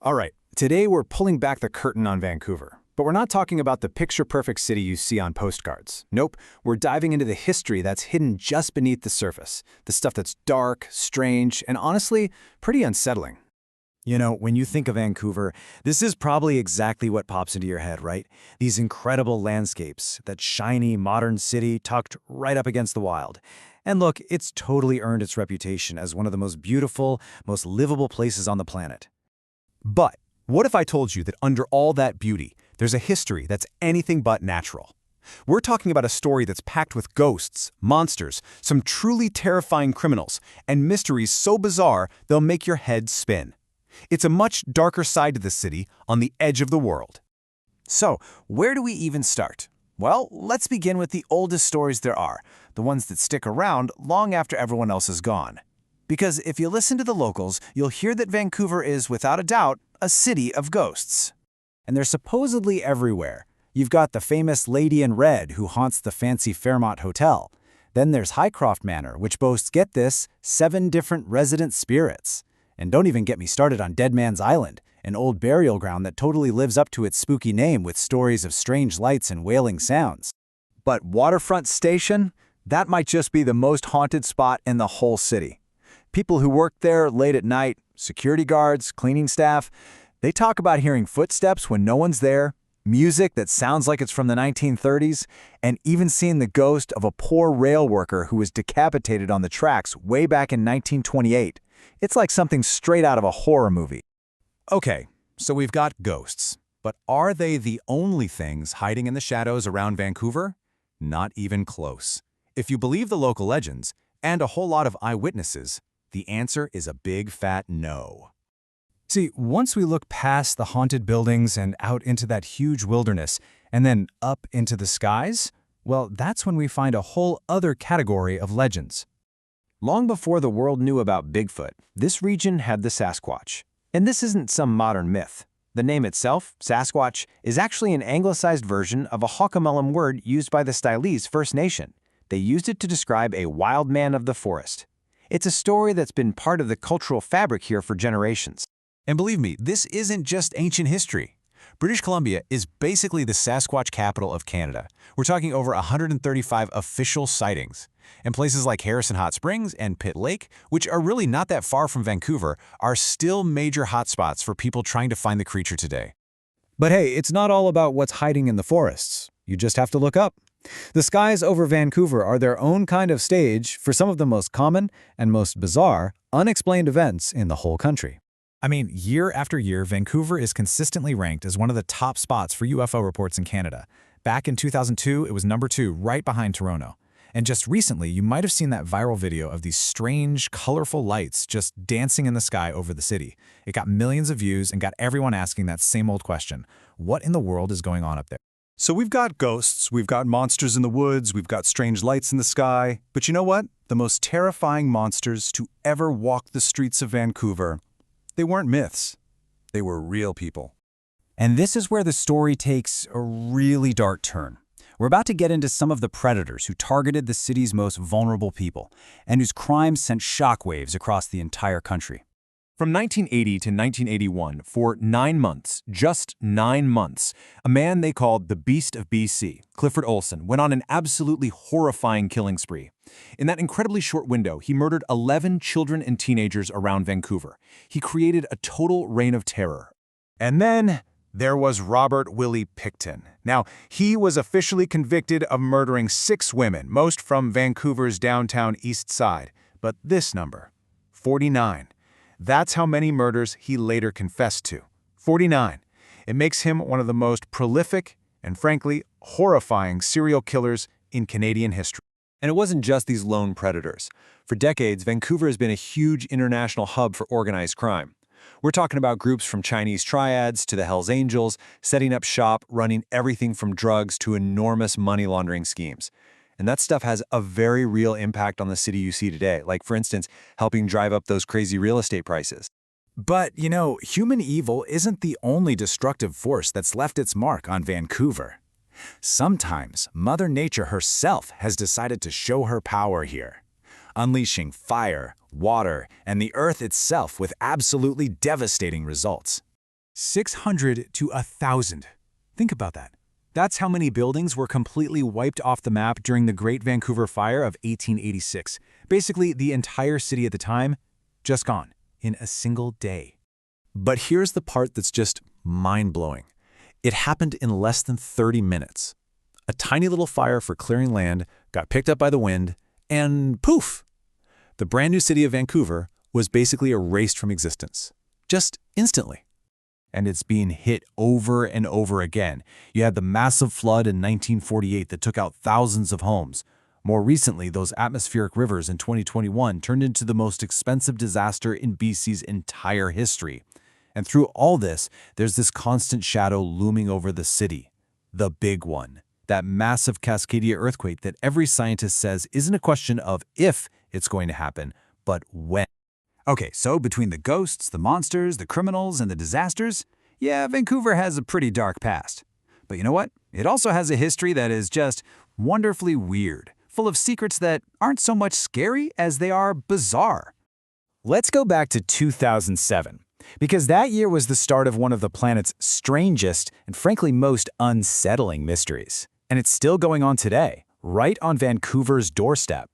All right, today we're pulling back the curtain on Vancouver. But we're not talking about the picture-perfect city you see on postcards. Nope, we're diving into the history that's hidden just beneath the surface. The stuff that's dark, strange, and honestly, pretty unsettling. You know, when you think of Vancouver, this is probably exactly what pops into your head, right? These incredible landscapes, that shiny, modern city tucked right up against the wild. And look, it's totally earned its reputation as one of the most beautiful, most livable places on the planet. But what if I told you that under all that beauty, there's a history that's anything but natural? We're talking about a story that's packed with ghosts, monsters, some truly terrifying criminals, and mysteries so bizarre they'll make your head spin. It's a much darker side to the city on the edge of the world. So, where do we even start? Well, let's begin with the oldest stories there are, the ones that stick around long after everyone else is gone. Because if you listen to the locals, you'll hear that Vancouver is, without a doubt, a city of ghosts. And they're supposedly everywhere. You've got the famous Lady in Red who haunts the fancy Fairmont Hotel. Then there's Highcroft Manor, which boasts, get this, 7 different resident spirits. And don't even get me started on Dead Man's Island, an old burial ground that totally lives up to its spooky name with stories of strange lights and wailing sounds. But Waterfront Station? That might just be the most haunted spot in the whole city. People who work there late at night, security guards, cleaning staff, they talk about hearing footsteps when no one's there, music that sounds like it's from the 1930s, and even seeing the ghost of a poor rail worker who was decapitated on the tracks way back in 1928. It's like something straight out of a horror movie. Okay, so we've got ghosts. But are they the only things hiding in the shadows around Vancouver? Not even close. If you believe the local legends, and a whole lot of eyewitnesses, the answer is a big fat no. See, once we look past the haunted buildings and out into that huge wilderness, and then up into the skies, well, that's when we find a whole other category of legends. Long before the world knew about Bigfoot, this region had the Sasquatch. And this isn't some modern myth. The name itself, Sasquatch, is actually an anglicized version of a Hockamallam word used by the Stylese First Nation. They used it to describe a wild man of the forest. It's a story that's been part of the cultural fabric here for generations. And believe me, this isn't just ancient history. British Columbia is basically the Sasquatch capital of Canada. We're talking over 135 official sightings. And places like Harrison Hot Springs and Pitt Lake, which are really not that far from Vancouver, are still major hotspots for people trying to find the creature today. But hey, it's not all about what's hiding in the forests. You just have to look up. The skies over Vancouver are their own kind of stage for some of the most common and most bizarre, unexplained events in the whole country. I mean, year after year, Vancouver is consistently ranked as one of the top spots for UFO reports in Canada. Back in 2002, it was number 2, right behind Toronto. And just recently, you might have seen that viral video of these strange, colorful lights just dancing in the sky over the city. It got millions of views and got everyone asking that same old question: what in the world is going on up there? So we've got ghosts, we've got monsters in the woods, we've got strange lights in the sky. But you know what? The most terrifying monsters to ever walk the streets of Vancouver, they weren't myths. They were real people. And this is where the story takes a really dark turn. We're about to get into some of the predators who targeted the city's most vulnerable people, and whose crimes sent shockwaves across the entire country. From 1980 to 1981, for 9 months, just 9 months, a man they called the Beast of BC, Clifford Olson, went on an absolutely horrifying killing spree. In that incredibly short window, he murdered 11 children and teenagers around Vancouver. He created a total reign of terror. And then there was Robert Willie Pickton. Now, he was officially convicted of murdering 6 women, most from Vancouver's downtown east side. But this number, 49. That's how many murders he later confessed to. 49. It makes him one of the most prolific and, frankly, horrifying serial killers in Canadian history. And it wasn't just these lone predators. For decades, Vancouver has been a huge international hub for organized crime. We're talking about groups from Chinese triads to the Hells Angels, setting up shop, running everything from drugs to enormous money laundering schemes. And that stuff has a very real impact on the city you see today, like, for instance, helping drive up those crazy real estate prices. But, you know, human evil isn't the only destructive force that's left its mark on Vancouver. Sometimes Mother Nature herself has decided to show her power here, unleashing fire, water, and the earth itself with absolutely devastating results. 600 to 1,000. Think about that. That's how many buildings were completely wiped off the map during the Great Vancouver Fire of 1886. Basically, the entire city at the time, just gone in a single day. But here's the part that's just mind-blowing. It happened in less than 30 minutes. A tiny little fire for clearing land got picked up by the wind, and poof! The brand new city of Vancouver was basically erased from existence. Just instantly. And it's being hit over and over again. You had the massive flood in 1948 that took out thousands of homes. More recently, those atmospheric rivers in 2021 turned into the most expensive disaster in BC's entire history. And through all this, there's this constant shadow looming over the city. The big one. That massive Cascadia earthquake that every scientist says isn't a question of if it's going to happen, but when. Okay, so between the ghosts, the monsters, the criminals, and the disasters, yeah, Vancouver has a pretty dark past. But you know what? It also has a history that is just wonderfully weird, full of secrets that aren't so much scary as they are bizarre. Let's go back to 2007, because that year was the start of one of the planet's strangest and frankly most unsettling mysteries. And it's still going on today, right on Vancouver's doorstep.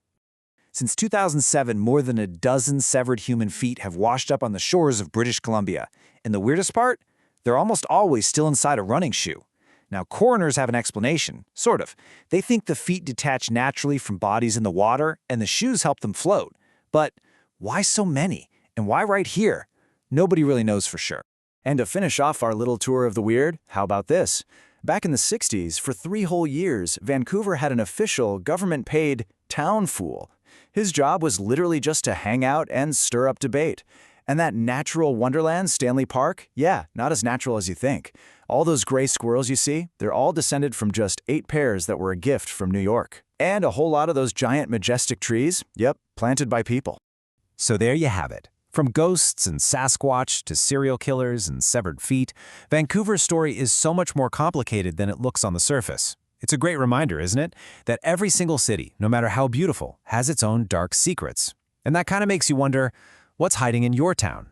Since 2007, more than a dozen severed human feet have washed up on the shores of British Columbia. And the weirdest part? They're almost always still inside a running shoe. Now, coroners have an explanation, sort of. They think the feet detach naturally from bodies in the water, and the shoes help them float. But why so many? And why right here? Nobody really knows for sure. And to finish off our little tour of the weird, how about this? Back in the 60s, for 3 whole years, Vancouver had an official, government-paid town fool. His job was literally just to hang out and stir up debate. And that natural wonderland, Stanley Park, yeah, not as natural as you think. All those gray squirrels you see, they're all descended from just 8 pairs that were a gift from New York. And a whole lot of those giant majestic trees, yep, planted by people. So there you have it. From ghosts and Sasquatch to serial killers and severed feet, Vancouver's story is so much more complicated than it looks on the surface. It's a great reminder, isn't it, that every single city, no matter how beautiful, has its own dark secrets. And that kind of makes you wonder, what's hiding in your town?